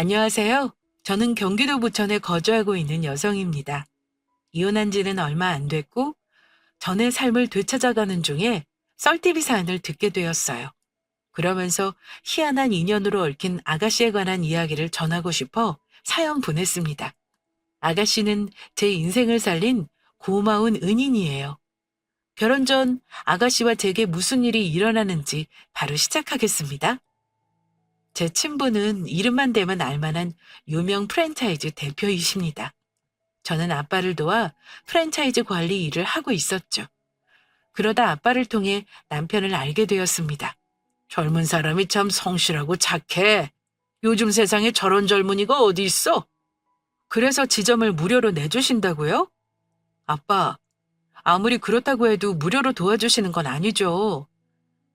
안녕하세요. 저는 경기도 부천에 거주하고 있는 여성입니다. 이혼한 지는 얼마 안 됐고, 전의 삶을 되찾아가는 중에 썰티비 사연을 듣게 되었어요. 그러면서 희한한 인연으로 얽힌 아가씨에 관한 이야기를 전하고 싶어 사연 보냈습니다. 아가씨는 제 인생을 살린 고마운 은인이에요. 결혼 전 아가씨와 제게 무슨 일이 일어나는지 바로 시작하겠습니다. 제 친부는 이름만 대면 알만한 유명 프랜차이즈 대표이십니다. 저는 아빠를 도와 프랜차이즈 관리 일을 하고 있었죠. 그러다 아빠를 통해 남편을 알게 되었습니다. 젊은 사람이 참 성실하고 착해. 요즘 세상에 저런 젊은이가 어디 있어? 그래서 지점을 무료로 내주신다고요? 아빠, 아무리 그렇다고 해도 무료로 도와주시는 건 아니죠.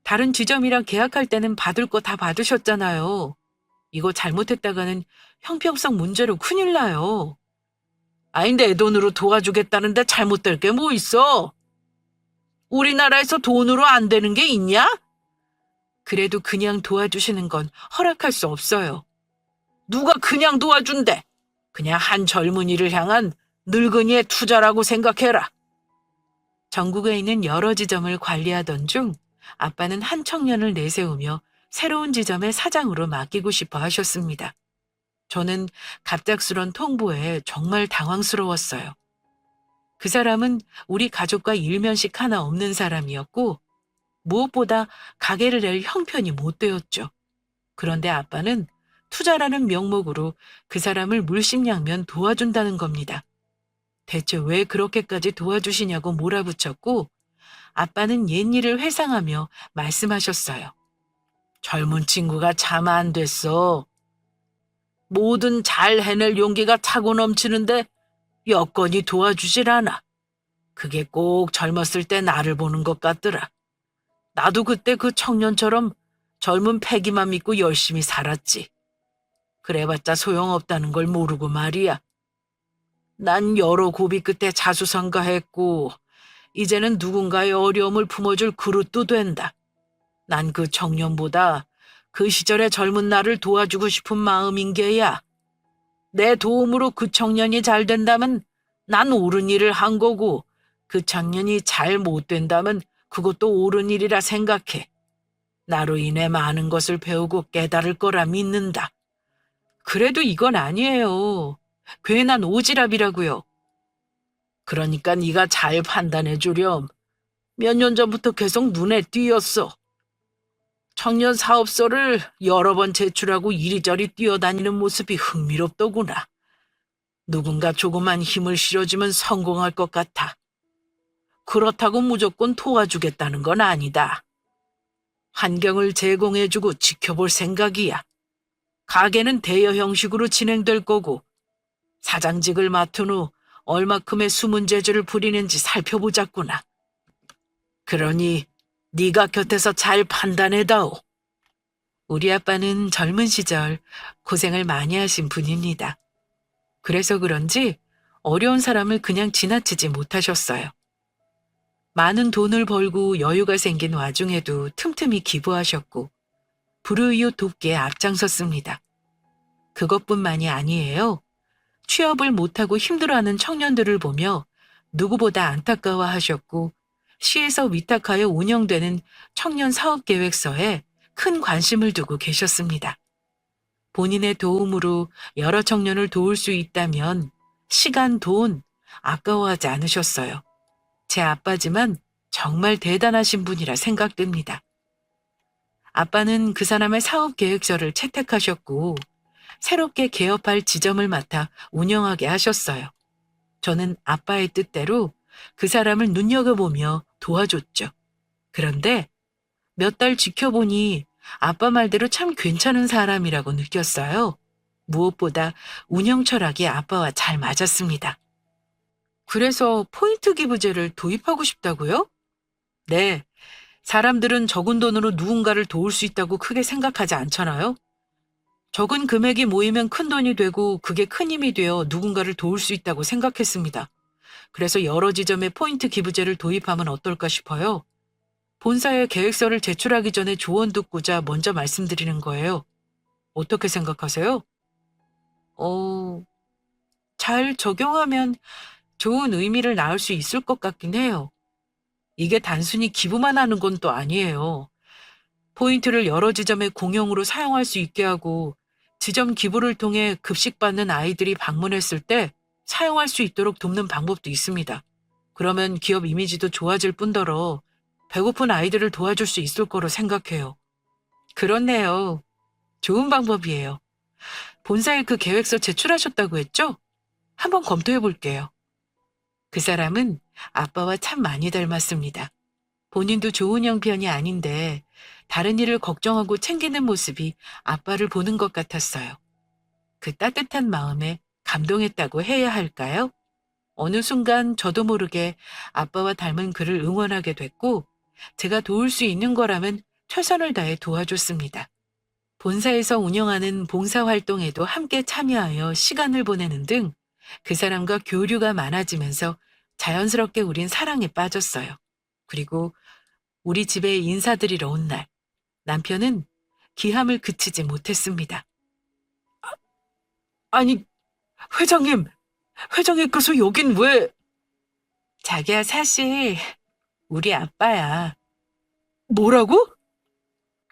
다른 지점이랑 계약할 때는 받을 거 다 받으셨잖아요. 이거 잘못했다가는 형평성 문제로 큰일 나요. 아니, 내 돈으로 도와주겠다는데 잘못될 게 뭐 있어? 우리나라에서 돈으로 안 되는 게 있냐? 그래도 그냥 도와주시는 건 허락할 수 없어요. 누가 그냥 도와준대? 그냥 한 젊은이를 향한 늙은이의 투자라고 생각해라. 전국에 있는 여러 지점을 관리하던 중 아빠는 한 청년을 내세우며 새로운 지점의 사장으로 맡기고 싶어 하셨습니다. 저는 갑작스런 통보에 정말 당황스러웠어요. 그 사람은 우리 가족과 일면식 하나 없는 사람이었고 무엇보다 가게를 낼 형편이 못 되었죠. 그런데 아빠는 투자라는 명목으로 그 사람을 물심양면 도와준다는 겁니다. 대체 왜 그렇게까지 도와주시냐고 몰아붙였고 아빠는 옛일을 회상하며 말씀하셨어요. 젊은 친구가 참 안 됐어. 뭐든 잘 해낼 용기가 차고 넘치는데 여건이 도와주질 않아. 그게 꼭 젊었을 때 나를 보는 것 같더라. 나도 그때 그 청년처럼 젊은 패기만 믿고 열심히 살았지. 그래봤자 소용없다는 걸 모르고 말이야. 난 여러 고비 끝에 자수성가했고 이제는 누군가의 어려움을 품어줄 그릇도 된다. 난 그 청년보다 그 시절의 젊은 나를 도와주고 싶은 마음인 게야. 내 도움으로 그 청년이 잘 된다면 난 옳은 일을 한 거고 그 청년이 잘 못 된다면 그것도 옳은 일이라 생각해. 나로 인해 많은 것을 배우고 깨달을 거라 믿는다. 그래도 이건 아니에요. 괜한 오지랖이라고요. 그러니까 네가 잘 판단해 주렴. 몇 년 전부터 계속 눈에 띄었어. 청년 사업소를 여러 번 제출하고 이리저리 뛰어다니는 모습이 흥미롭더구나. 누군가 조그만 힘을 실어주면 성공할 것 같아. 그렇다고 무조건 도와주겠다는 건 아니다. 환경을 제공해주고 지켜볼 생각이야. 가게는 대여 형식으로 진행될 거고 사장직을 맡은 후 얼마큼의 숨은 재주를 부리는지 살펴보자꾸나. 그러니 네가 곁에서 잘 판단해다오. 우리 아빠는 젊은 시절 고생을 많이 하신 분입니다. 그래서 그런지 어려운 사람을 그냥 지나치지 못하셨어요. 많은 돈을 벌고 여유가 생긴 와중에도 틈틈이 기부하셨고 불우이웃 돕기에 앞장섰습니다. 그것뿐만이 아니에요. 취업을 못하고 힘들어하는 청년들을 보며 누구보다 안타까워하셨고 시에서 위탁하여 운영되는 청년 사업계획서에 큰 관심을 두고 계셨습니다. 본인의 도움으로 여러 청년을 도울 수 있다면 시간, 돈 아까워하지 않으셨어요. 제 아빠지만 정말 대단하신 분이라 생각됩니다. 아빠는 그 사람의 사업계획서를 채택하셨고 새롭게 개업할 지점을 맡아 운영하게 하셨어요. 저는 아빠의 뜻대로 그 사람을 눈여겨보며 도와줬죠. 그런데 몇 달 지켜보니 아빠 말대로 참 괜찮은 사람이라고 느꼈어요. 무엇보다 운영 철학이 아빠와 잘 맞았습니다. 그래서 포인트 기부제를 도입하고 싶다고요? 네. 사람들은 적은 돈으로 누군가를 도울 수 있다고 크게 생각하지 않잖아요? 적은 금액이 모이면 큰 돈이 되고 그게 큰 힘이 되어 누군가를 도울 수 있다고 생각했습니다. 그래서 여러 지점에 포인트 기부제를 도입하면 어떨까 싶어요. 본사에 계획서를 제출하기 전에 조언 듣고자 먼저 말씀드리는 거예요. 어떻게 생각하세요? 어, 잘 적용하면 좋은 의미를 낳을 수 있을 것 같긴 해요. 이게 단순히 기부만 하는 건 또 아니에요. 포인트를 여러 지점에 공용으로 사용할 수 있게 하고 지점 기부를 통해 급식받는 아이들이 방문했을 때 사용할 수 있도록 돕는 방법도 있습니다. 그러면 기업 이미지도 좋아질 뿐더러 배고픈 아이들을 도와줄 수 있을 거로 생각해요. 그렇네요. 좋은 방법이에요. 본사에 그 계획서 제출하셨다고 했죠? 한번 검토해 볼게요. 그 사람은 아빠와 참 많이 닮았습니다. 본인도 좋은 형편이 아닌데 다른 일을 걱정하고 챙기는 모습이 아빠를 보는 것 같았어요. 그 따뜻한 마음에 감동했다고 해야 할까요? 어느 순간 저도 모르게 아빠와 닮은 그를 응원하게 됐고 제가 도울 수 있는 거라면 최선을 다해 도와줬습니다. 본사에서 운영하는 봉사활동에도 함께 참여하여 시간을 보내는 등 그 사람과 교류가 많아지면서 자연스럽게 우린 사랑에 빠졌어요. 그리고 우리 집에 인사드리러 온 날, 남편은 기함을 그치지 못했습니다. 아니, 회장님, 회장님께서 여긴 왜? 자기야, 사실 우리 아빠야. 뭐라고?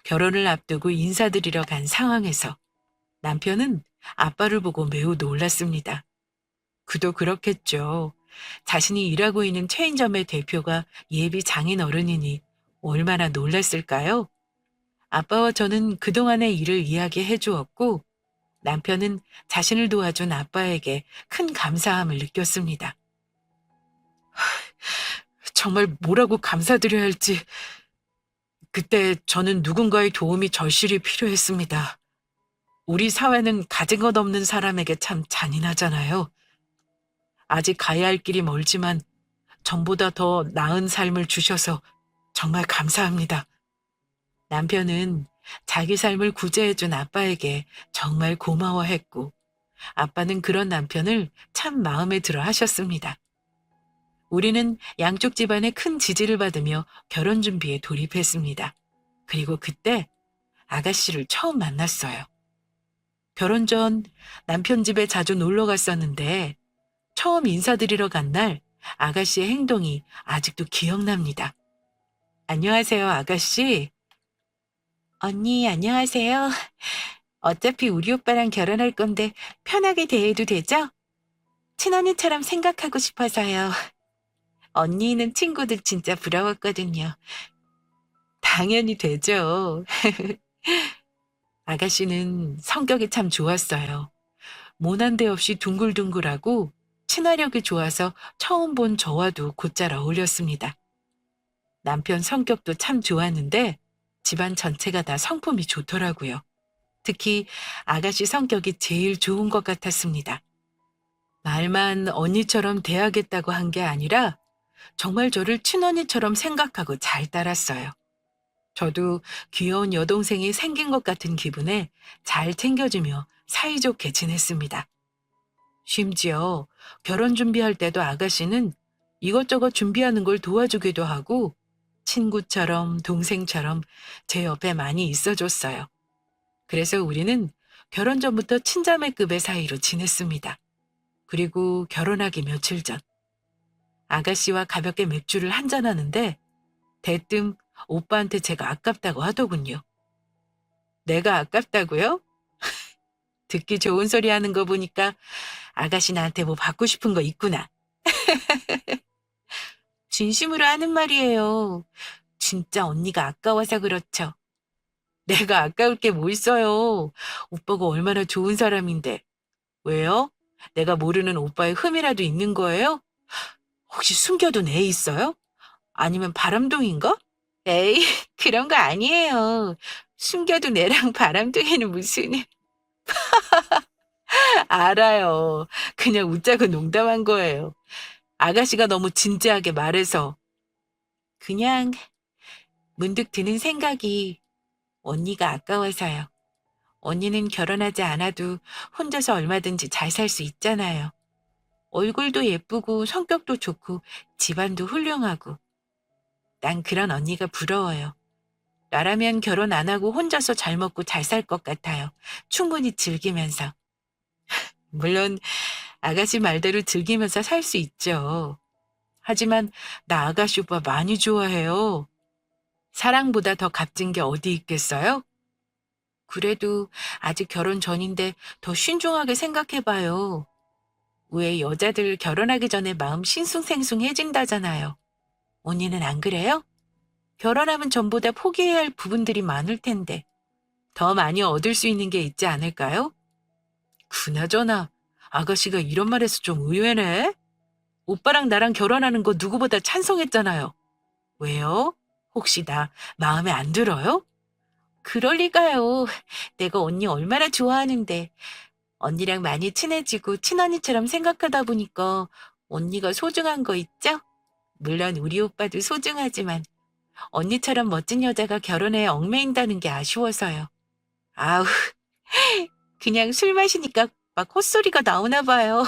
결혼을 앞두고 인사드리러 간 상황에서 남편은 아빠를 보고 매우 놀랐습니다. 그도 그렇겠죠. 자신이 일하고 있는 체인점의 대표가 예비 장인 어른이니 얼마나 놀랐을까요? 아빠와 저는 그동안의 일을 이야기해 주었고 남편은 자신을 도와준 아빠에게 큰 감사함을 느꼈습니다. 정말 뭐라고 감사드려야 할지 그때 저는 누군가의 도움이 절실히 필요했습니다. 우리 사회는 가진 것 없는 사람에게 참 잔인하잖아요. 아직 가야 할 길이 멀지만 전보다 더 나은 삶을 주셔서 정말 감사합니다. 남편은 자기 삶을 구제해준 아빠에게 정말 고마워했고 아빠는 그런 남편을 참 마음에 들어 하셨습니다. 우리는 양쪽 집안의 큰 지지를 받으며 결혼 준비에 돌입했습니다. 그리고 그때 아가씨를 처음 만났어요. 결혼 전 남편 집에 자주 놀러 갔었는데 처음 인사드리러 간 날 아가씨의 행동이 아직도 기억납니다. 안녕하세요, 아가씨. 언니, 안녕하세요. 어차피 우리 오빠랑 결혼할 건데 편하게 대해도 되죠? 친언니처럼 생각하고 싶어서요. 언니 있는 친구들 진짜 부러웠거든요. 당연히 되죠. 아가씨는 성격이 참 좋았어요. 모난 데 없이 둥글둥글하고 친화력이 좋아서 처음 본 저와도 곧잘 어울렸습니다. 남편 성격도 참 좋았는데 집안 전체가 다 성품이 좋더라고요. 특히 아가씨 성격이 제일 좋은 것 같았습니다. 말만 언니처럼 대하겠다고 한 게 아니라 정말 저를 친언니처럼 생각하고 잘 따랐어요. 저도 귀여운 여동생이 생긴 것 같은 기분에 잘 챙겨주며 사이좋게 지냈습니다. 심지어 결혼 준비할 때도 아가씨는 이것저것 준비하는 걸 도와주기도 하고 친구처럼 동생처럼 제 옆에 많이 있어줬어요. 그래서 우리는 결혼 전부터 친자매급의 사이로 지냈습니다. 그리고 결혼하기 며칠 전 아가씨와 가볍게 맥주를 한잔하는데 대뜸 오빠한테 제가 아깝다고 하더군요. 내가 아깝다고요? 듣기 좋은 소리 하는 거 보니까 아가씨 나한테 뭐 받고 싶은 거 있구나. 진심으로 하는 말이에요. 진짜 언니가 아까워서 그렇죠. 내가 아까울 게 뭐 있어요. 오빠가 얼마나 좋은 사람인데. 왜요? 내가 모르는 오빠의 흠이라도 있는 거예요? 혹시 숨겨둔 애 있어요? 아니면 바람둥이인가? 에이, 그런 거 아니에요. 숨겨둔 애랑 바람둥이는 무슨... 알아요. 그냥 웃자고 농담한 거예요. 아가씨가 너무 진지하게 말해서. 그냥 문득 드는 생각이 언니가 아까워서요. 언니는 결혼하지 않아도 혼자서 얼마든지 잘 살 수 있잖아요. 얼굴도 예쁘고 성격도 좋고 집안도 훌륭하고. 난 그런 언니가 부러워요. 나라면 결혼 안 하고 혼자서 잘 먹고 잘 살 것 같아요. 충분히 즐기면서. 물론 아가씨 말대로 즐기면서 살 수 있죠. 하지만 나 아가씨 오빠 많이 좋아해요. 사랑보다 더 값진 게 어디 있겠어요? 그래도 아직 결혼 전인데 더 신중하게 생각해봐요. 왜 여자들 결혼하기 전에 마음 싱숭생숭해진다잖아요. 언니는 안 그래요? 결혼하면 전보다 포기해야 할 부분들이 많을 텐데 더 많이 얻을 수 있는 게 있지 않을까요? 그나저나 아가씨가 이런 말해서 좀 의외네. 오빠랑 나랑 결혼하는 거 누구보다 찬성했잖아요. 왜요? 혹시 나 마음에 안 들어요? 그럴 리가요. 내가 언니 얼마나 좋아하는데. 언니랑 많이 친해지고 친언니처럼 생각하다 보니까 언니가 소중한 거 있죠? 물론 우리 오빠도 소중하지만 언니처럼 멋진 여자가 결혼에 얽매인다는 게 아쉬워서요. 아우, 그냥 술 마시니까 막 헛소리가 나오나 봐요.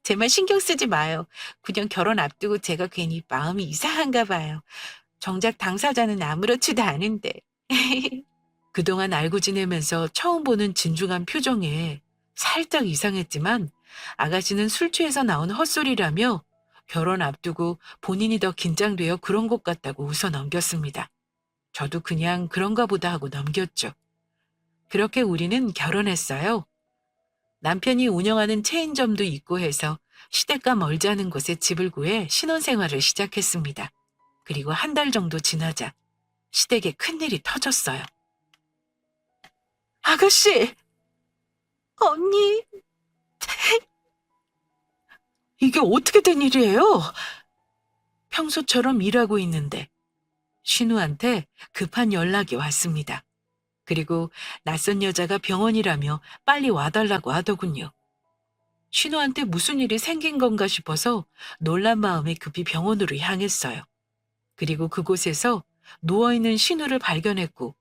제 말 신경 쓰지 마요. 그냥 결혼 앞두고 제가 괜히 마음이 이상한가 봐요. 정작 당사자는 아무렇지도 않은데. 그동안 알고 지내면서 처음 보는 진중한 표정에 살짝 이상했지만 아가씨는 술 취해서 나온 헛소리라며 결혼 앞두고 본인이 더 긴장되어 그런 것 같다고 웃어 넘겼습니다. 저도 그냥 그런가 보다 하고 넘겼죠. 그렇게 우리는 결혼했어요. 남편이 운영하는 체인점도 있고 해서 시댁과 멀지 않은 곳에 집을 구해 신혼생활을 시작했습니다. 그리고 한 달 정도 지나자 시댁에 큰일이 터졌어요. 아가씨! 언니! 이게 어떻게 된 일이에요? 평소처럼 일하고 있는데 신우한테 급한 연락이 왔습니다. 그리고 낯선 여자가 병원이라며 빨리 와달라고 하더군요. 신우한테 무슨 일이 생긴 건가 싶어서 놀란 마음에 급히 병원으로 향했어요. 그리고 그곳에서 누워있는 신우를 발견했고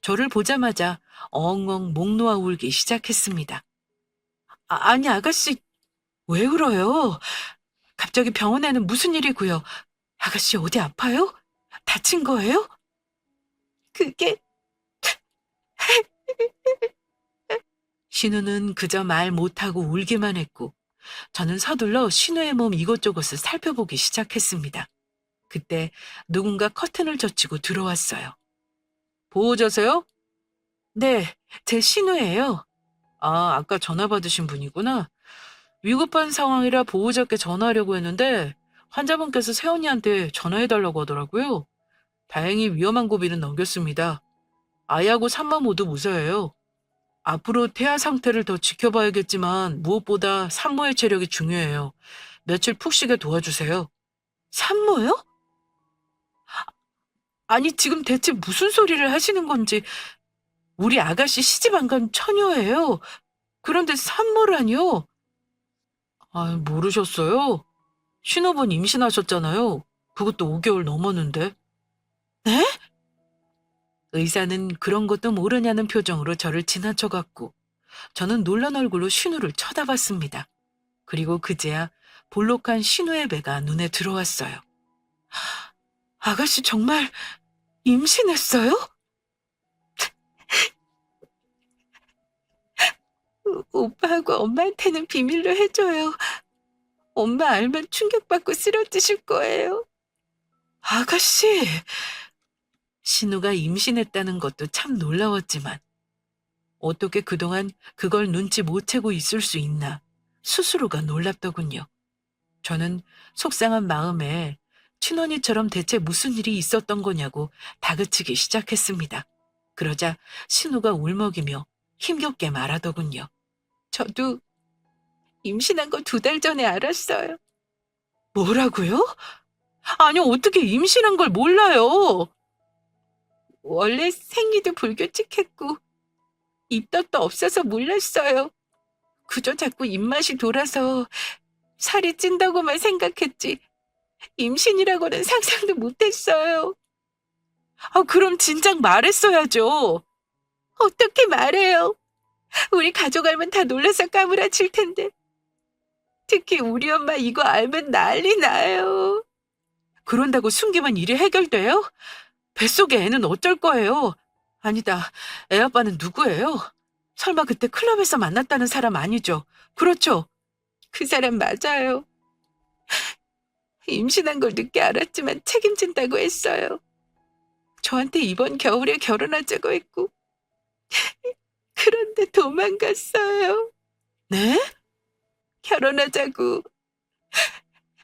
저를 보자마자 엉엉 목 놓아 울기 시작했습니다. 아니 아가씨 왜 울어요? 갑자기 병원에는 무슨 일이고요? 아가씨 어디 아파요? 다친 거예요? 그게 신우는 그저 말 못하고 울기만 했고 저는 서둘러 신우의 몸 이곳저곳을 살펴보기 시작했습니다. 그때 누군가 커튼을 젖히고 들어왔어요. 보호자세요? 네, 제 신우예요. 아, 아까 전화 받으신 분이구나. 위급한 상황이라 보호자께 전화하려고 했는데 환자분께서 새언니한테 전화해달라고 하더라고요. 다행히 위험한 고비는 넘겼습니다. 아이하고 산모 모두 무사해요. 앞으로 태아 상태를 더 지켜봐야겠지만 무엇보다 산모의 체력이 중요해요. 며칠 푹 쉬게 도와주세요. 산모요? 아니 지금 대체 무슨 소리를 하시는 건지. 우리 아가씨 시집 안 간 처녀예요. 그런데 산모라니요? 아, 모르셨어요? 신호분 임신하셨잖아요. 그것도 5개월 넘었는데. 네? 의사는 그런 것도 모르냐는 표정으로 저를 지나쳐갔고 저는 놀란 얼굴로 신우를 쳐다봤습니다. 그리고 그제야 볼록한 신우의 배가 눈에 들어왔어요. 아가씨 정말 임신했어요? 오빠하고 엄마한테는 비밀로 해줘요. 엄마 알면 충격받고 쓰러지실 거예요. 아가씨! 신우가 임신했다는 것도 참 놀라웠지만 어떻게 그동안 그걸 눈치 못 채고 있을 수 있나 스스로가 놀랍더군요. 저는 속상한 마음에 친언니처럼 대체 무슨 일이 있었던 거냐고 다그치기 시작했습니다. 그러자 신우가 울먹이며 힘겹게 말하더군요. 저도 임신한 거 2달 전에 알았어요. 뭐라고요? 아니 어떻게 임신한 걸 몰라요? 원래 생리도 불규칙했고 입덧도 없어서 몰랐어요. 그저 자꾸 입맛이 돌아서 살이 찐다고만 생각했지 임신이라고는 상상도 못했어요. 아, 그럼 진작 말했어야죠. 어떻게 말해요? 우리 가족 알면 다 놀라서 까무라칠 텐데. 특히 우리 엄마 이거 알면 난리 나요. 그런다고 숨기면 일이 해결돼요? 뱃속의 애는 어쩔 거예요? 아니다, 애 아빠는 누구예요? 설마 그때 클럽에서 만났다는 사람 아니죠? 그렇죠? 그 사람 맞아요. 임신한 걸 늦게 알았지만 책임진다고 했어요. 저한테 이번 겨울에 결혼하자고 했고 그런데 도망갔어요. 네? 결혼하자고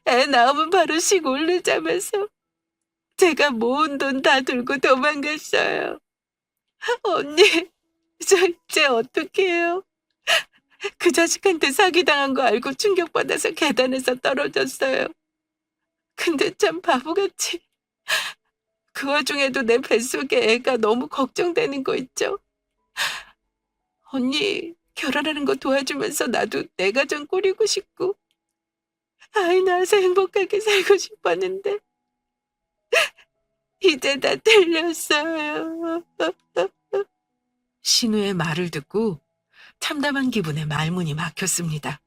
애 낳으면 바로 식 올르자면서 제가 모은 돈 다 들고 도망갔어요. 언니, 저 이제 어떡해요? 그 자식한테 사기당한 거 알고 충격받아서 계단에서 떨어졌어요. 근데 참 바보같이 그 와중에도 내 뱃속에 애가 너무 걱정되는 거 있죠? 언니, 결혼하는 거 도와주면서 나도 내 가정 꾸리고 싶고 아이 낳아서 행복하게 살고 싶었는데 이제 다 틀렸어요. 신우의 말을 듣고 참담한 기분에 말문이 막혔습니다.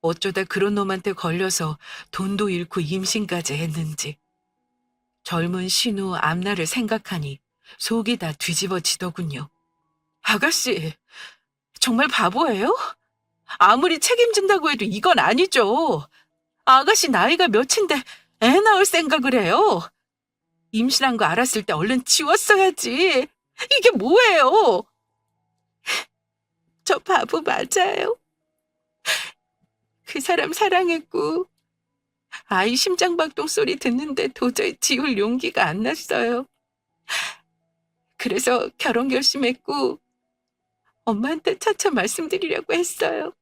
어쩌다 그런 놈한테 걸려서 돈도 잃고 임신까지 했는지. 젊은 신우 앞날을 생각하니 속이 다 뒤집어지더군요. 아가씨, 정말 바보예요? 아무리 책임진다고 해도 이건 아니죠. 아가씨 나이가 몇인데 애 낳을 생각을 해요. 임신한 거 알았을 때 얼른 지웠어야지. 이게 뭐예요? 저 바보 맞아요. 그 사람 사랑했고 아이 심장박동 소리 듣는데 도저히 지울 용기가 안 났어요. 그래서 결혼 결심했고 엄마한테 차차 말씀드리려고 했어요.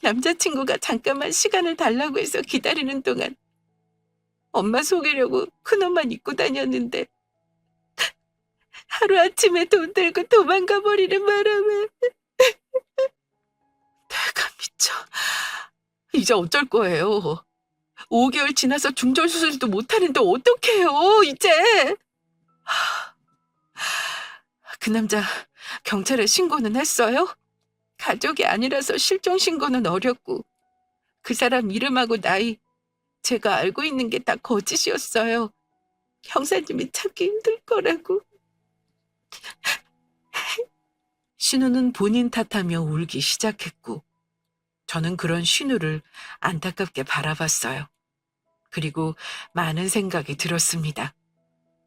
남자친구가 잠깐만 시간을 달라고 해서 기다리는 동안 엄마 속이려고 큰옷만 입고 다녔는데 하루아침에 돈 들고 도망가 버리는 바람에 내가 미쳐. 이제 어쩔 거예요. 5개월 지나서 중절 수술도 못하는데 어떡해요, 이제. 그 남자 경찰에 신고는 했어요? 가족이 아니라서 실종 신고는 어렵고 그 사람 이름하고 나이 제가 알고 있는 게 다 거짓이었어요. 형사님이 찾기 힘들 거라고. 신우는 본인 탓하며 울기 시작했고 저는 그런 신우를 안타깝게 바라봤어요. 그리고 많은 생각이 들었습니다.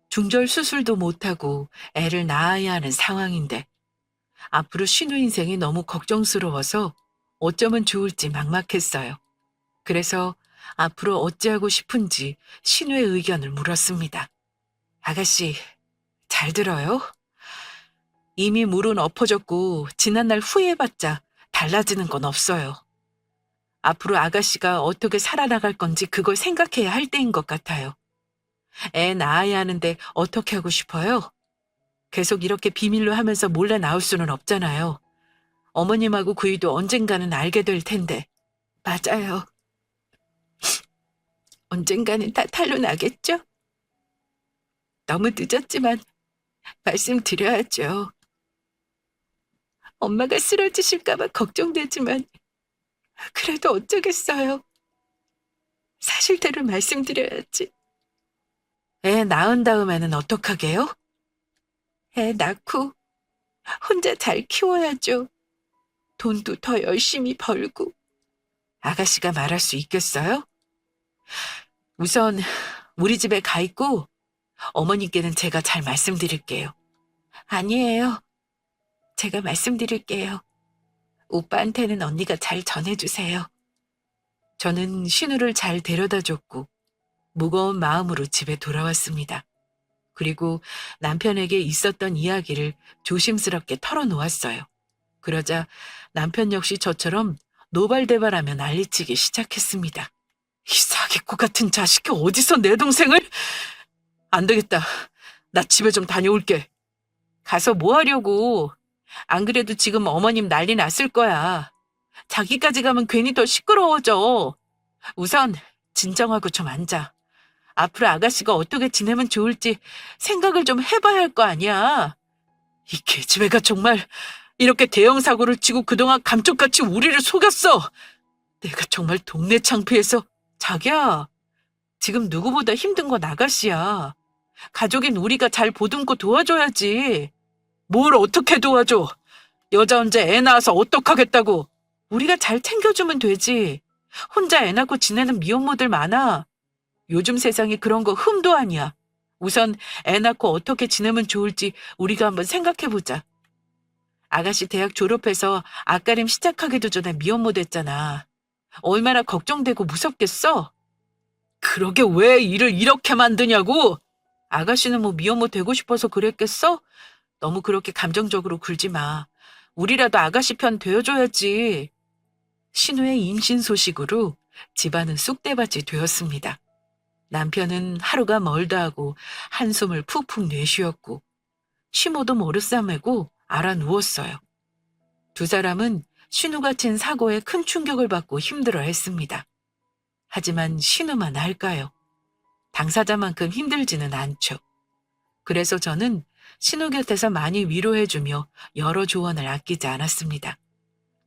중절 수술도 못하고 애를 낳아야 하는 상황인데 앞으로 신우 인생이 너무 걱정스러워서 어쩌면 좋을지 막막했어요. 그래서 앞으로 어찌하고 싶은지 신우의 의견을 물었습니다. 아가씨, 잘 들어요? 이미 물은 엎어졌고 지난날 후회해봤자 달라지는 건 없어요. 앞으로 아가씨가 어떻게 살아나갈 건지 그걸 생각해야 할 때인 것 같아요. 애 낳아야 하는데 어떻게 하고 싶어요? 계속 이렇게 비밀로 하면서 몰래 나올 수는 없잖아요. 어머님하고 구이도 언젠가는 알게 될 텐데. 맞아요. 언젠가는 다 탄로나겠죠? 너무 늦었지만 말씀드려야죠. 엄마가 쓰러지실까봐 걱정되지만 그래도 어쩌겠어요. 사실대로 말씀드려야지. 애 낳은 다음에는 어떡하게요? 애 낳고 혼자 잘 키워야죠. 돈도 더 열심히 벌고. 아가씨가 말할 수 있겠어요? 우선 우리 집에 가 있고 어머님께는 제가 잘 말씀드릴게요. 아니에요. 제가 말씀드릴게요. 오빠한테는 언니가 잘 전해주세요. 저는 신우를 잘 데려다 줬고 무거운 마음으로 집에 돌아왔습니다. 그리고 남편에게 있었던 이야기를 조심스럽게 털어놓았어요. 그러자 남편 역시 저처럼 노발대발하며 난리치기 시작했습니다. 이 사기꾼 같은 자식이 어디서 내 동생을... 안 되겠다. 나 집에 좀 다녀올게. 가서 뭐 하려고. 안 그래도 지금 어머님 난리 났을 거야. 자기까지 가면 괜히 더 시끄러워져. 우선 진정하고 좀 앉아. 앞으로 아가씨가 어떻게 지내면 좋을지 생각을 좀 해봐야 할 거 아니야. 이 계집애가 정말 이렇게 대형 사고를 치고 그동안 감쪽같이 우리를 속였어. 내가 정말 동네 창피해서. 자기야, 지금 누구보다 힘든 건 아가씨야. 가족인 우리가 잘 보듬고 도와줘야지. 뭘 어떻게 도와줘. 여자 혼자 애 낳아서 어떡하겠다고. 우리가 잘 챙겨주면 되지. 혼자 애 낳고 지내는 미혼모들 많아. 요즘 세상에 그런 거 흠도 아니야. 우선 애 낳고 어떻게 지내면 좋을지 우리가 한번 생각해보자. 아가씨 대학 졸업해서 앞가림 시작하기도 전에 미혼모 됐잖아. 얼마나 걱정되고 무섭겠어? 그러게 왜 일을 이렇게 만드냐고? 아가씨는 뭐 미혼모 되고 싶어서 그랬겠어? 너무 그렇게 감정적으로 굴지 마. 우리라도 아가씨 편 되어줘야지. 신우의 임신 소식으로 집안은 쑥대밭이 되었습니다. 남편은 하루가 멀다 하고 한숨을 푹푹 내쉬었고 시모도 머리 싸매고 알아 누웠어요. 두 사람은 신우가 친 사고에 큰 충격을 받고 힘들어했습니다. 하지만 신우만 할까요? 당사자만큼 힘들지는 않죠. 그래서 저는 신우 곁에서 많이 위로해주며 여러 조언을 아끼지 않았습니다.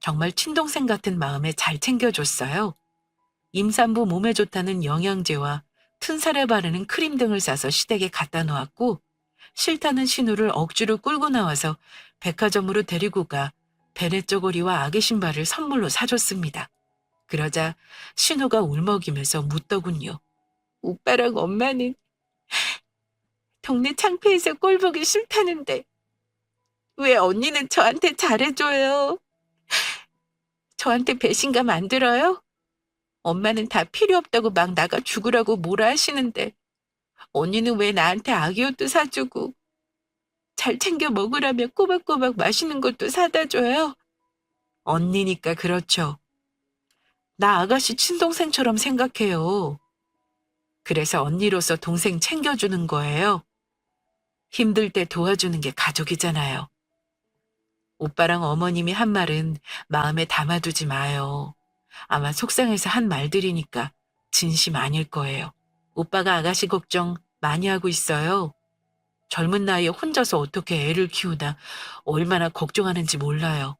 정말 친동생 같은 마음에 잘 챙겨줬어요. 임산부 몸에 좋다는 영양제와 튼살에 바르는 크림 등을 싸서 시댁에 갖다 놓았고 싫다는 신우를 억지로 끌고 나와서 백화점으로 데리고 가 베네쩌고리와 아기 신발을 선물로 사줬습니다. 그러자 신우가 울먹이면서 묻더군요. 오빠랑 엄마는 동네 창피해서 꼴 보기 싫다는데 왜 언니는 저한테 잘해줘요? 저한테 배신감 안 들어요? 엄마는 다 필요 없다고 막 나가 죽으라고 뭐라 하시는데 언니는 왜 나한테 아기 옷도 사주고 잘 챙겨 먹으라며 꼬박꼬박 맛있는 것도 사다 줘요? 언니니까 그렇죠. 나 아가씨 친동생처럼 생각해요. 그래서 언니로서 동생 챙겨주는 거예요. 힘들 때 도와주는 게 가족이잖아요. 오빠랑 어머님이 한 말은 마음에 담아두지 마요. 아마 속상해서 한 말들이니까 진심 아닐 거예요. 오빠가 아가씨 걱정 많이 하고 있어요. 젊은 나이에 혼자서 어떻게 애를 키우나 얼마나 걱정하는지 몰라요.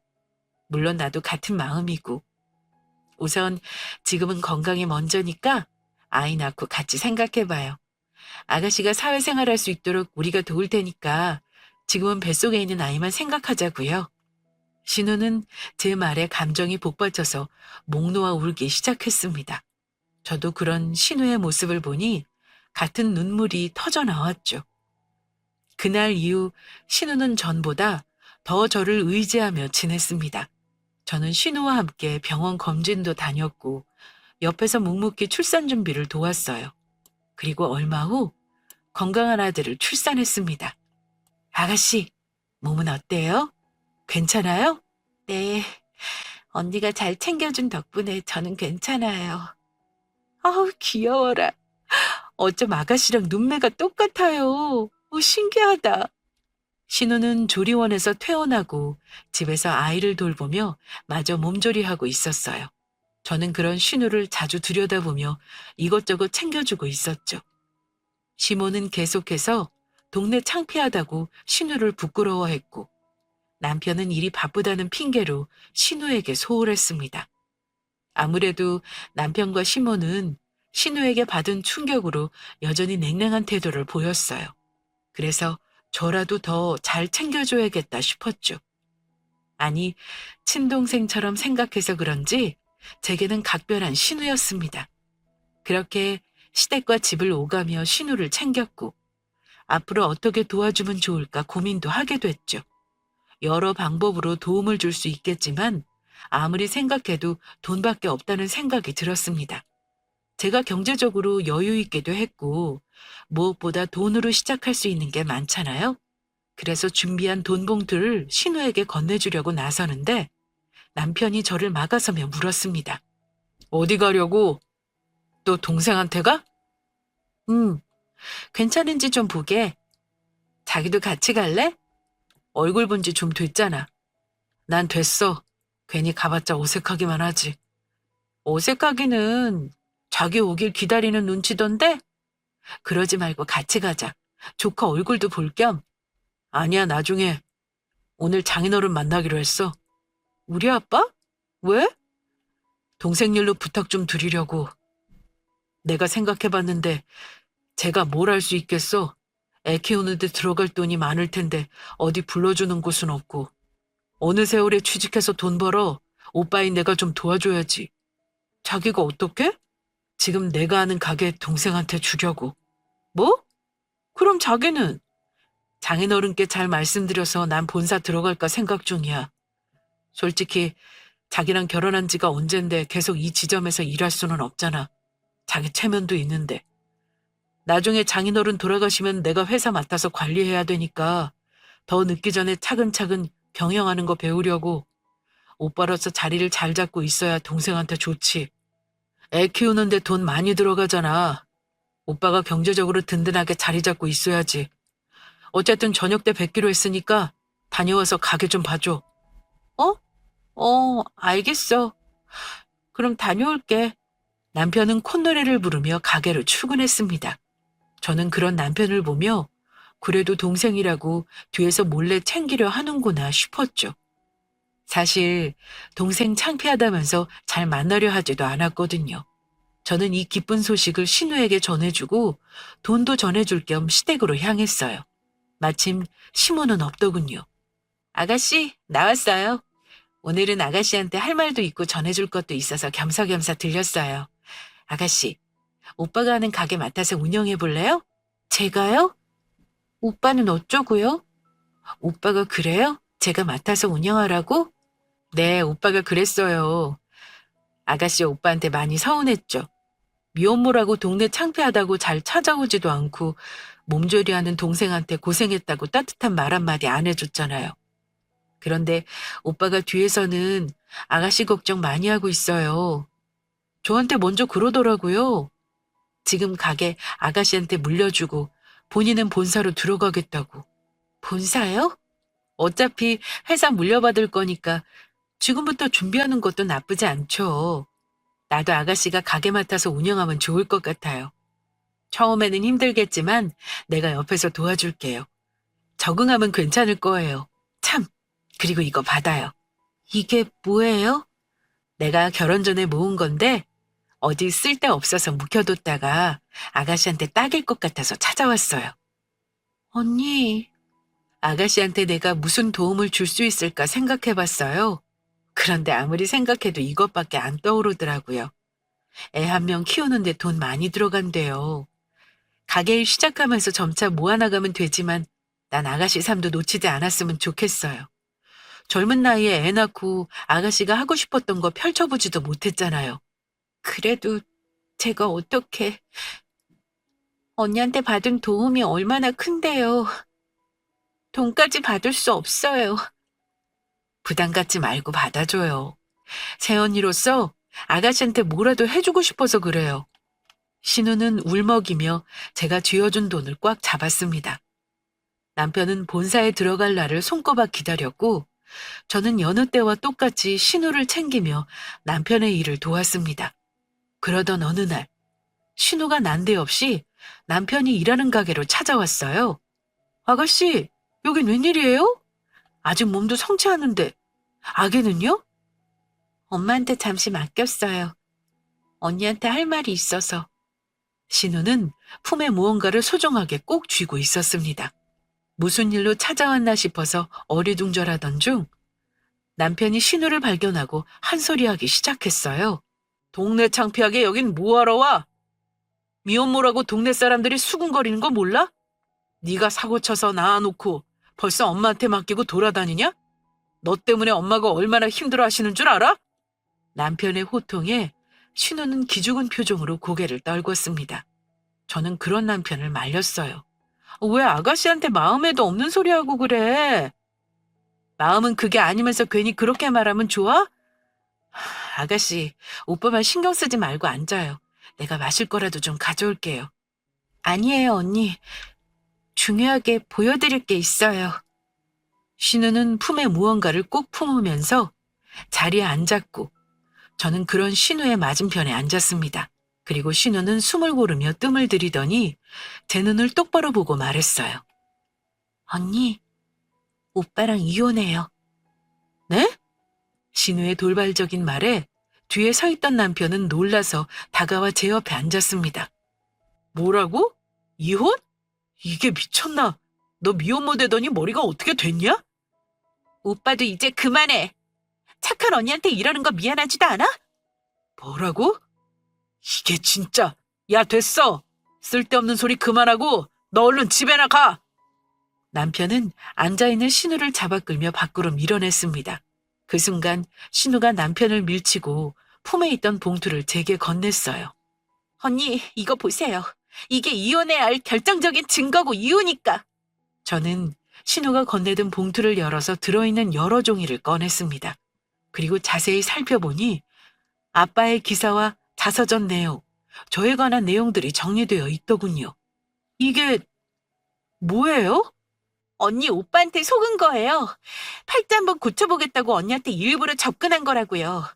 물론 나도 같은 마음이고. 우선 지금은 건강이 먼저니까 아이 낳고 같이 생각해봐요. 아가씨가 사회생활할 수 있도록 우리가 도울 테니까 지금은 뱃속에 있는 아이만 생각하자고요. 신우는 제 말에 감정이 복받쳐서 목 놓아 울기 시작했습니다. 저도 그런 신우의 모습을 보니 같은 눈물이 터져 나왔죠. 그날 이후 신우는 전보다 더 저를 의지하며 지냈습니다. 저는 신우와 함께 병원 검진도 다녔고 옆에서 묵묵히 출산 준비를 도왔어요. 그리고 얼마 후 건강한 아들을 출산했습니다. 아가씨, 몸은 어때요? 괜찮아요? 네, 언니가 잘 챙겨준 덕분에 저는 괜찮아요. 아우, 귀여워라. 어쩜 아가씨랑 눈매가 똑같아요. 신기하다. 신우는 조리원에서 퇴원하고 집에서 아이를 돌보며 마저 몸조리하고 있었어요. 저는 그런 신우를 자주 들여다보며 이것저것 챙겨주고 있었죠. 시모는 계속해서 동네 창피하다고 신우를 부끄러워했고 남편은 일이 바쁘다는 핑계로 신우에게 소홀했습니다. 아무래도 남편과 시모는 신우에게 받은 충격으로 여전히 냉랭한 태도를 보였어요. 그래서 저라도 더 잘 챙겨줘야겠다 싶었죠. 아니, 친동생처럼 생각해서 그런지 제게는 각별한 신우였습니다. 그렇게 시댁과 집을 오가며 신우를 챙겼고 앞으로 어떻게 도와주면 좋을까 고민도 하게 됐죠. 여러 방법으로 도움을 줄 수 있겠지만 아무리 생각해도 돈밖에 없다는 생각이 들었습니다. 제가 경제적으로 여유 있기도 했고 무엇보다 돈으로 시작할 수 있는 게 많잖아요. 그래서 준비한 돈 봉투를 신우에게 건네주려고 나서는데 남편이 저를 막아서며 물었습니다. 어디 가려고? 또 동생한테 가? 괜찮은지 좀 보게. 자기도 같이 갈래? 얼굴 본 지 좀 됐잖아. 난 됐어. 괜히 가봤자 어색하기만 하지. 어색하기는 자기 오길 기다리는 눈치던데? 그러지 말고 같이 가자. 조카 얼굴도 볼 겸. 아니야, 나중에. 오늘 장인어른 만나기로 했어. 우리 아빠? 왜? 동생 일로 부탁 좀 드리려고. 내가 생각해봤는데 제가 뭘 할 수 있겠어? 애 키우는데 들어갈 돈이 많을 텐데 어디 불러주는 곳은 없고. 어느 세월에 취직해서 돈 벌어 오빠인 내가 좀 도와줘야지. 자기가 어떻게? 지금 내가 아는 가게 동생한테 주려고. 뭐? 그럼 자기는? 장인어른께 잘 말씀드려서 난 본사 들어갈까 생각 중이야. 솔직히 자기랑 결혼한 지가 언젠데 계속 이 지점에서 일할 수는 없잖아. 자기 체면도 있는데. 나중에 장인어른 돌아가시면 내가 회사 맡아서 관리해야 되니까 더 늦기 전에 차근차근 경영하는 거 배우려고. 오빠로서 자리를 잘 잡고 있어야 동생한테 좋지. 애 키우는데 돈 많이 들어가잖아. 오빠가 경제적으로 든든하게 자리 잡고 있어야지. 어쨌든 저녁 때 뵙기로 했으니까 다녀와서 가게 좀 봐줘. 어? 알겠어. 그럼 다녀올게. 남편은 콧노래를 부르며 가게로 출근했습니다. 저는 그런 남편을 보며 그래도 동생이라고 뒤에서 몰래 챙기려 하는구나 싶었죠. 사실 동생 창피하다면서 잘 만나려 하지도 않았거든요. 저는 이 기쁜 소식을 신우에게 전해주고 돈도 전해줄 겸 시댁으로 향했어요. 마침 시모는 없더군요. 아가씨, 나왔어요. 오늘은 아가씨한테 할 말도 있고 전해줄 것도 있어서 겸사겸사 들렸어요. 아가씨, 오빠가 하는 가게 맡아서 운영해 볼래요? 제가요? 오빠는 어쩌고요? 오빠가 그래요? 제가 맡아서 운영하라고? 네, 오빠가 그랬어요. 아가씨 오빠한테 많이 서운했죠. 미혼모라고 동네 창피하다고 잘 찾아오지도 않고 몸조리하는 동생한테 고생했다고 따뜻한 말 한마디 안 해줬잖아요. 그런데 오빠가 뒤에서는 아가씨 걱정 많이 하고 있어요. 저한테 먼저 그러더라고요. 지금 가게 아가씨한테 물려주고 본인은 본사로 들어가겠다고. 본사요? 어차피 회사 물려받을 거니까 지금부터 준비하는 것도 나쁘지 않죠. 나도 아가씨가 가게 맡아서 운영하면 좋을 것 같아요. 처음에는 힘들겠지만 내가 옆에서 도와줄게요. 적응하면 괜찮을 거예요. 참, 그리고 이거 받아요. 이게 뭐예요? 내가 결혼 전에 모은 건데 어디 쓸데 없어서 묵혀뒀다가 아가씨한테 딱일 것 같아서 찾아왔어요. 언니, 아가씨한테 내가 무슨 도움을 줄 수 있을까 생각해봤어요. 그런데 아무리 생각해도 이것밖에 안 떠오르더라고요. 애 한 명 키우는데 돈 많이 들어간대요. 가게 일 시작하면서 점차 모아나가면 되지만 난 아가씨 삶도 놓치지 않았으면 좋겠어요. 젊은 나이에 애 낳고 아가씨가 하고 싶었던 거 펼쳐보지도 못했잖아요. 그래도 제가 어떻게 언니한테 받은 도움이 얼마나 큰데요. 돈까지 받을 수 없어요. 부담 갖지 말고 받아줘요. 새언니로서 아가씨한테 뭐라도 해주고 싶어서 그래요. 신우는 울먹이며 제가 쥐어준 돈을 꽉 잡았습니다. 남편은 본사에 들어갈 날을 손꼽아 기다렸고 저는 여느 때와 똑같이 신우를 챙기며 남편의 일을 도왔습니다. 그러던 어느 날 신우가 난데없이 남편이 일하는 가게로 찾아왔어요. 아가씨, 여긴 웬일이에요? 아직 몸도 성취하는데 아기는요? 엄마한테 잠시 맡겼어요. 언니한테 할 말이 있어서. 신우는 품에 무언가를 소중하게 꼭 쥐고 있었습니다. 무슨 일로 찾아왔나 싶어서 어리둥절하던 중 남편이 신우를 발견하고 한 소리하기 시작했어요. 동네 창피하게 여긴 뭐하러 와? 미혼모라고 동네 사람들이 수군거리는 거 몰라? 네가 사고 쳐서 낳아놓고 벌써 엄마한테 맡기고 돌아다니냐? 너 때문에 엄마가 얼마나 힘들어 하시는 줄 알아? 남편의 호통에 신우는 기죽은 표정으로 고개를 떨궜습니다. 저는 그런 남편을 말렸어요. 왜 아가씨한테 마음에도 없는 소리 하고 그래? 마음은 그게 아니면서 괜히 그렇게 말하면 좋아? 아가씨, 오빠만 신경 쓰지 말고 앉아요. 내가 마실 거라도 좀 가져올게요. 아니에요, 언니. 중요하게 보여드릴 게 있어요. 신우는 품에 무언가를 꼭 품으면서 자리에 앉았고 저는 그런 신우의 맞은편에 앉았습니다. 그리고 신우는 숨을 고르며 뜸을 들이더니 제 눈을 똑바로 보고 말했어요. 언니, 오빠랑 이혼해요. 네? 신우의 돌발적인 말에 뒤에 서 있던 남편은 놀라서 다가와 제 옆에 앉았습니다. 뭐라고? 이혼? 이게 미쳤나? 너 미혼모 되더니 머리가 어떻게 됐냐? 오빠도 이제 그만해. 착한 언니한테 이러는 거 미안하지도 않아? 뭐라고? 이게 진짜. 야, 됐어. 쓸데없는 소리 그만하고 너 얼른 집에나 가. 남편은 앉아있는 신우를 잡아 끌며 밖으로 밀어냈습니다. 그 순간 신우가 남편을 밀치고 품에 있던 봉투를 제게 건넸어요. 언니, 이거 보세요. 이게 이혼해야 할 결정적인 증거고 이유니까. 저는 신우가 건네든 봉투를 열어서 들어있는 여러 종이를 꺼냈습니다. 그리고 자세히 살펴보니 아빠의 기사와 자서전 내용, 저에 관한 내용들이 정리되어 있더군요. 이게 뭐예요? 언니 오빠한테 속은 거예요. 팔자 한번 고쳐보겠다고 언니한테 일부러 접근한 거라고요.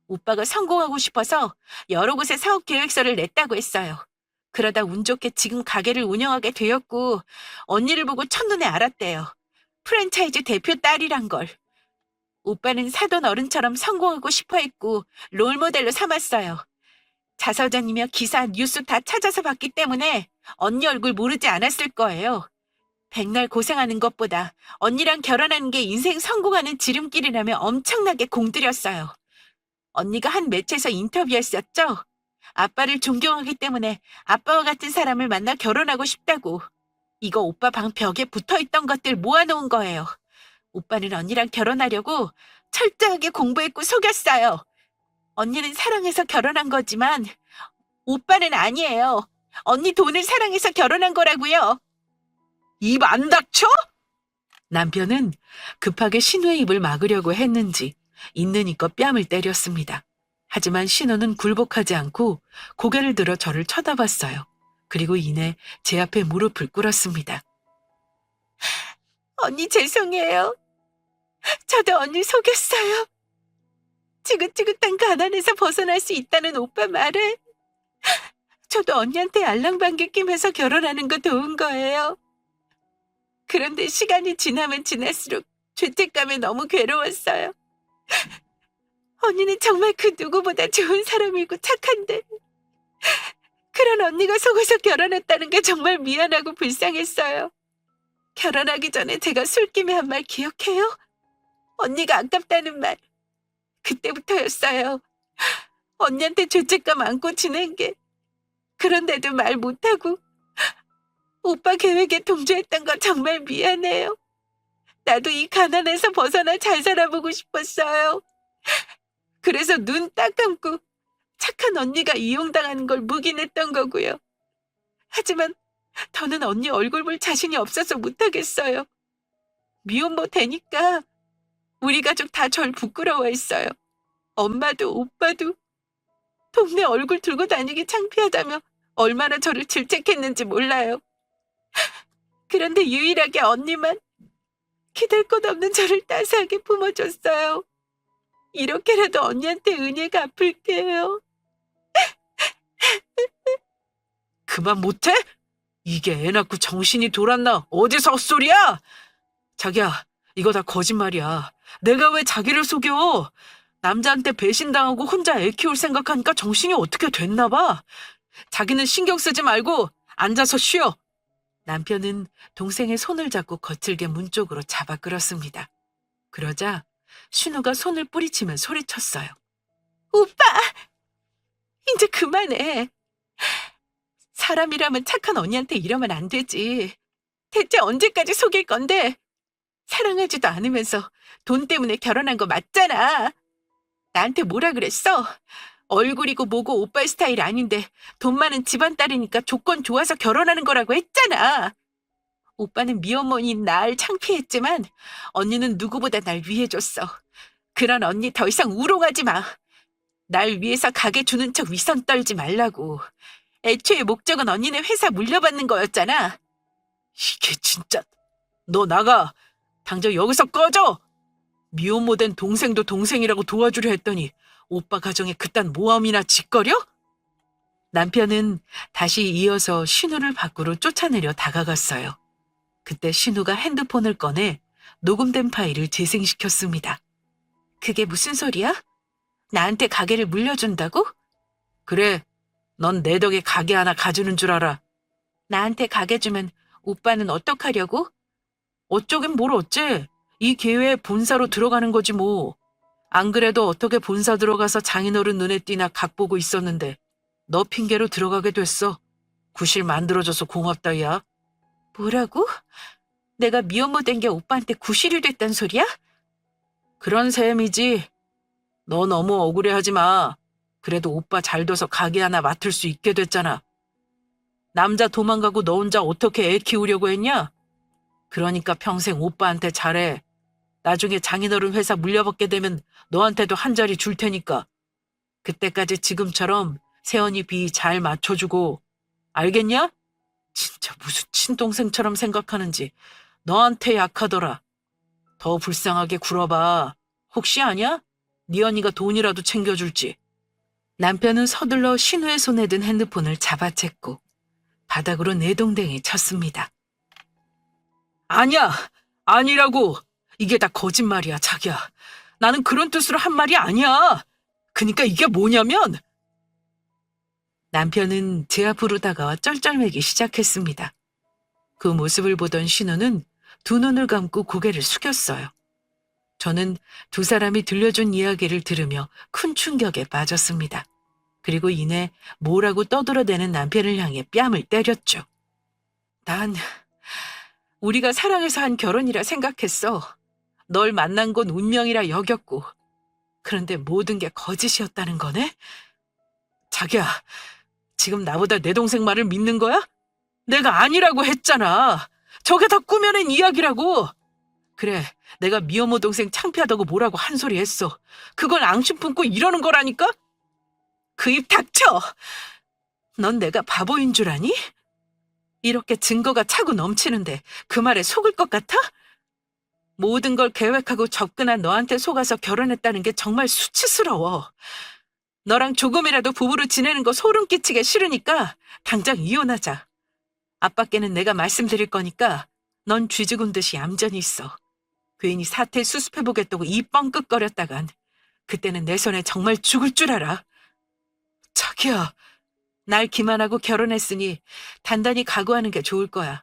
오빠가 성공하고 싶어서 여러 곳에 사업 계획서를 냈다고 했어요. 그러다 운 좋게 지금 가게를 운영하게 되었고 언니를 보고 첫눈에 알았대요. 프랜차이즈 대표 딸이란 걸. 오빠는 사돈 어른처럼 성공하고 싶어 했고 롤모델로 삼았어요. 자서전이며 기사, 뉴스 다 찾아서 봤기 때문에 언니 얼굴 모르지 않았을 거예요. 백날 고생하는 것보다 언니랑 결혼하는 게 인생 성공하는 지름길이라며 엄청나게 공들였어요. 언니가 한 매체에서 인터뷰했었죠? 아빠를 존경하기 때문에 아빠와 같은 사람을 만나 결혼하고 싶다고. 이거 오빠 방 벽에 붙어있던 것들 모아놓은 거예요. 오빠는 언니랑 결혼하려고 철저하게 공부했고 속였어요. 언니는 사랑해서 결혼한 거지만 오빠는 아니에요. 언니 돈을 사랑해서 결혼한 거라고요. 입 안 닥쳐? 남편은 급하게 신우의 입을 막으려고 했는지 있는 이껏 뺨을 때렸습니다. 하지만 신우는 굴복하지 않고 고개를 들어 저를 쳐다봤어요. 그리고 이내 제 앞에 무릎을 꿇었습니다. 언니 죄송해요. 저도 언니 속였어요. 지긋지긋한 가난에서 벗어날 수 있다는 오빠 말에 저도 언니한테 알랑방귀 끼면서 결혼하는 거 도운 거예요. 그런데 시간이 지나면 지날수록 죄책감에 너무 괴로웠어요. 언니는 정말 그 누구보다 좋은 사람이고 착한데 그런 언니가 속아서 결혼했다는 게 정말 미안하고 불쌍했어요. 결혼하기 전에 제가 술김에 한 말 기억해요? 언니가 아깝다는 말. 그때부터였어요. 언니한테 죄책감 안고 지낸 게. 그런데도 말 못하고 오빠 계획에 동조했던 거 정말 미안해요. 나도 이 가난에서 벗어나 잘 살아보고 싶었어요. 그래서 눈 딱 감고 착한 언니가 이용당하는 걸 묵인했던 거고요. 하지만 더는 언니 얼굴 볼 자신이 없어서 못하겠어요. 미혼모 되니까 우리 가족 다 절 부끄러워했어요. 엄마도 오빠도. 동네 얼굴 들고 다니기 창피하다며 얼마나 저를 질책했는지 몰라요. 그런데 유일하게 언니만 기댈 곳 없는 저를 따스하게 품어줬어요. 이렇게라도 언니한테 은혜 갚을게요. 그만 못해? 이게 애 낳고 정신이 돌았나? 어디서 헛소리야? 자기야, 이거 다 거짓말이야. 내가 왜 자기를 속여? 남자한테 배신당하고 혼자 애 키울 생각하니까 정신이 어떻게 됐나 봐. 자기는 신경 쓰지 말고 앉아서 쉬어. 남편은 동생의 손을 잡고 거칠게 문 쪽으로 잡아 끌었습니다. 그러자 신우가 손을 뿌리치며 소리쳤어요. 오빠! 이제 그만해. 사람이라면 착한 언니한테 이러면 안 되지. 대체 언제까지 속일 건데? 사랑하지도 않으면서 돈 때문에 결혼한 거 맞잖아. 나한테 뭐라 그랬어? 얼굴이고 뭐고 오빠 스타일 아닌데 돈 많은 집안 딸이니까 조건 좋아서 결혼하는 거라고 했잖아. 오빠는 미어머니인 날 창피했지만 언니는 누구보다 날 위해줬어. 그런 언니 더 이상 우롱하지 마. 날 위해서 가게 주는 척 위선 떨지 말라고. 애초에 목적은 언니네 회사 물려받는 거였잖아. 이게 진짜. 너 나가. 당장 여기서 꺼져. 미혼모 된 동생도 동생이라고 도와주려 했더니 오빠 가정에 그딴 모함이나 짓거려? 남편은 다시 이어서 신우를 밖으로 쫓아내려 다가갔어요. 그때 신우가 핸드폰을 꺼내 녹음된 파일을 재생시켰습니다. 그게 무슨 소리야? 나한테 가게를 물려준다고? 그래, 넌 내 덕에 가게 하나 가주는 줄 알아. 나한테 가게 주면 오빠는 어떡하려고? 어쩌긴 뭘 어째. 이 기회에 본사로 들어가는 거지 뭐. 안 그래도 어떻게 본사 들어가서 장인어른 눈에 띄나 각 보고 있었는데 너 핑계로 들어가게 됐어. 구실 만들어줘서 고맙다, 야. 뭐라고? 내가 미혼모 된 게 오빠한테 구실이 됐단 소리야? 그런 셈이지. 너 너무 억울해하지 마. 그래도 오빠 잘 둬서 가게 하나 맡을 수 있게 됐잖아. 남자 도망가고 너 혼자 어떻게 애 키우려고 했냐? 그러니까 평생 오빠한테 잘해. 나중에 장인어른 회사 물려받게 되면 너한테도 한 자리 줄 테니까. 그때까지 지금처럼 세연이 비 잘 맞춰주고. 알겠냐? 진짜 무슨 친동생처럼 생각하는지. 너한테 약하더라. 더 불쌍하게 굴어봐. 혹시 아냐? 네 언니가 돈이라도 챙겨줄지. 남편은 서둘러 신우의 손에 든 핸드폰을 잡아챘고 바닥으로 내동댕이 쳤습니다. 아니야! 아니라고! 이게 다 거짓말이야, 자기야. 나는 그런 뜻으로 한 말이 아니야. 그니까 이게 뭐냐면 남편은 제 앞으로 다가와 쩔쩔매기 시작했습니다. 그 모습을 보던 신우는 두 눈을 감고 고개를 숙였어요. 저는 두 사람이 들려준 이야기를 들으며 큰 충격에 빠졌습니다. 그리고 이내 뭐라고 떠들어대는 남편을 향해 뺨을 때렸죠. 난 우리가 사랑해서 한 결혼이라 생각했어. 널 만난 건 운명이라 여겼고. 그런데 모든 게 거짓이었다는 거네? 자기야, 지금 나보다 내 동생 말을 믿는 거야? 내가 아니라고 했잖아. 저게 다 꾸며낸 이야기라고. 그래, 내가 미혼모 동생 창피하다고 뭐라고 한 소리 했어. 그걸 앙심 품고 이러는 거라니까? 그 입 닥쳐! 넌 내가 바보인 줄 아니? 이렇게 증거가 차고 넘치는데 그 말에 속을 것 같아? 모든 걸 계획하고 접근한 너한테 속아서 결혼했다는 게 정말 수치스러워. 너랑 조금이라도 부부로 지내는 거 소름 끼치게 싫으니까 당장 이혼하자. 아빠께는 내가 말씀드릴 거니까 넌 쥐죽은 듯이 얌전히 있어. 괜히 사태 수습해보겠다고 입 뻥끗거렸다간 그때는 내 손에 정말 죽을 줄 알아. 자기야, 날 기만하고 결혼했으니 단단히 각오하는 게 좋을 거야.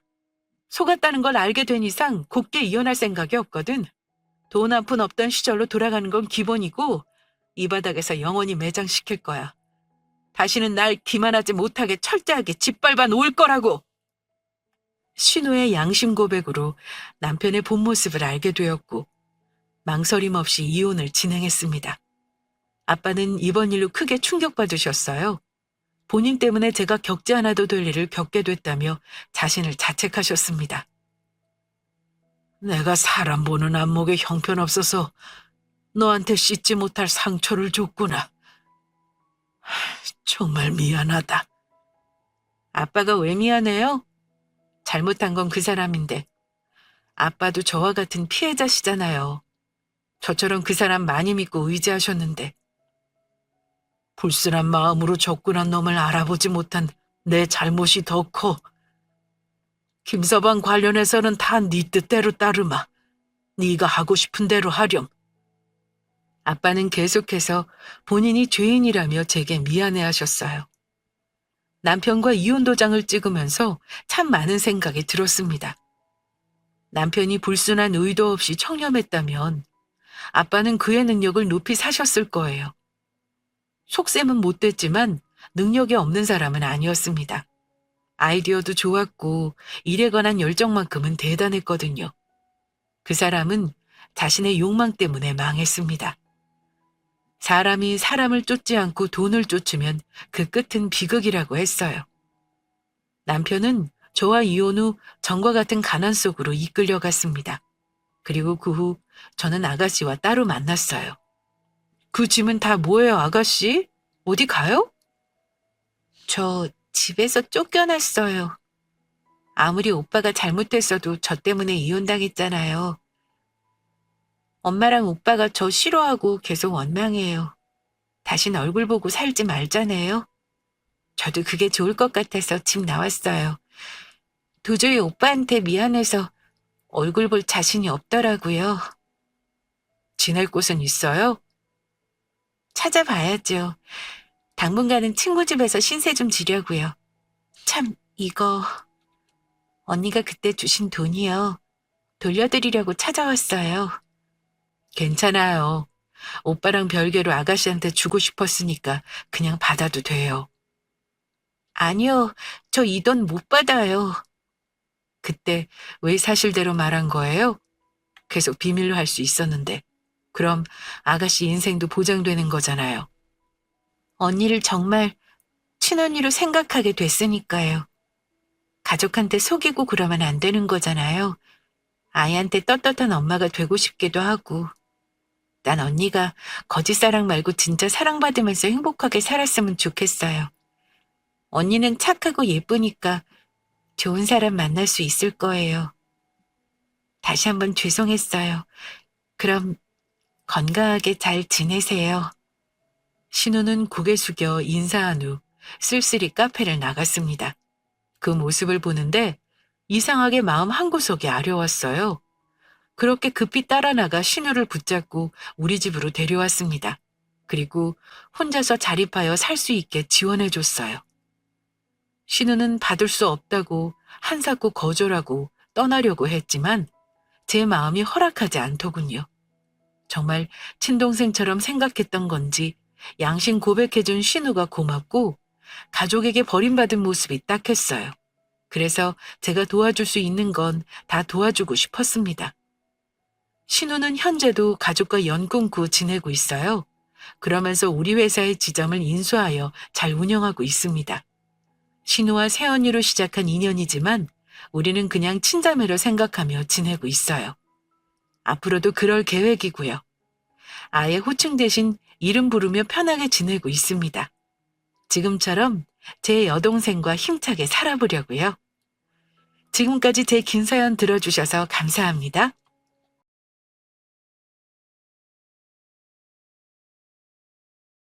속았다는 걸 알게 된 이상 곱게 이혼할 생각이 없거든. 돈 한 푼 없던 시절로 돌아가는 건 기본이고 이 바닥에서 영원히 매장시킬 거야. 다시는 날 기만하지 못하게 철저하게 짓밟아 놓을 거라고. 신우의 양심 고백으로 남편의 본 모습을 알게 되었고 망설임 없이 이혼을 진행했습니다. 아빠는 이번 일로 크게 충격받으셨어요. 본인 때문에 제가 겪지 않아도 될 일을 겪게 됐다며 자신을 자책하셨습니다. 내가 사람 보는 안목에 형편없어서 너한테 씻지 못할 상처를 줬구나. 정말 미안하다. 아빠가 왜 미안해요? 잘못한 건 그 사람인데 아빠도 저와 같은 피해자시잖아요. 저처럼 그 사람 많이 믿고 의지하셨는데 불순한 마음으로 접근한 놈을 알아보지 못한 내 잘못이 더 커. 김서방 관련해서는 다 네 뜻대로 따르마. 네가 하고 싶은 대로 하렴. 아빠는 계속해서 본인이 죄인이라며 제게 미안해하셨어요. 남편과 이혼 도장을 찍으면서 참 많은 생각이 들었습니다. 남편이 불순한 의도 없이 청렴했다면 아빠는 그의 능력을 높이 사셨을 거예요. 속셈은 못됐지만 능력이 없는 사람은 아니었습니다. 아이디어도 좋았고 일에 관한 열정만큼은 대단했거든요. 그 사람은 자신의 욕망 때문에 망했습니다. 사람이 사람을 쫓지 않고 돈을 쫓으면 그 끝은 비극이라고 했어요. 남편은 저와 이혼 후 전과 같은 가난 속으로 이끌려갔습니다. 그리고 그 후 저는 아가씨와 따로 만났어요. 그 짐은 다 뭐예요, 아가씨? 어디 가요? 저 집에서 쫓겨났어요. 아무리 오빠가 잘못했어도 저 때문에 이혼당했잖아요. 엄마랑 오빠가 저 싫어하고 계속 원망해요. 다신 얼굴 보고 살지 말자네요. 저도 그게 좋을 것 같아서 집 나왔어요. 도저히 오빠한테 미안해서 얼굴 볼 자신이 없더라고요. 지낼 곳은 있어요? 찾아봐야죠. 당분간은 친구 집에서 신세 좀 지려고요. 참, 이거 언니가 그때 주신 돈이요. 돌려드리려고 찾아왔어요. 괜찮아요. 오빠랑 별개로 아가씨한테 주고 싶었으니까 그냥 받아도 돼요. 아니요, 저 이 돈 못 받아요. 그때 왜 사실대로 말한 거예요? 계속 비밀로 할 수 있었는데. 그럼 아가씨 인생도 보장되는 거잖아요. 언니를 정말 친언니로 생각하게 됐으니까요. 가족한테 속이고 그러면 안 되는 거잖아요. 아이한테 떳떳한 엄마가 되고 싶기도 하고. 난 언니가 거짓 사랑 말고 진짜 사랑받으면서 행복하게 살았으면 좋겠어요. 언니는 착하고 예쁘니까 좋은 사람 만날 수 있을 거예요. 다시 한번 죄송했어요. 그럼 건강하게 잘 지내세요. 신우는 고개 숙여 인사한 후 쓸쓸히 카페를 나갔습니다. 그 모습을 보는데 이상하게 마음 한구석이 아려웠어요. 그렇게 급히 따라 나가 신우를 붙잡고 우리 집으로 데려왔습니다. 그리고 혼자서 자립하여 살 수 있게 지원해줬어요. 신우는 받을 수 없다고 한사코 거절하고 떠나려고 했지만 제 마음이 허락하지 않더군요. 정말 친동생처럼 생각했던 건지 양심 고백해준 신우가 고맙고 가족에게 버림받은 모습이 딱했어요. 그래서 제가 도와줄 수 있는 건 다 도와주고 싶었습니다. 신우는 현재도 가족과 연 끊고 지내고 있어요. 그러면서 우리 회사의 지점을 인수하여 잘 운영하고 있습니다. 신우와 새언니로 시작한 인연이지만 우리는 그냥 친자매로 생각하며 지내고 있어요. 앞으로도 그럴 계획이고요. 아예 호칭 대신 이름 부르며 편하게 지내고 있습니다. 지금처럼 제 여동생과 힘차게 살아보려고요. 지금까지 제 긴 사연 들어주셔서 감사합니다.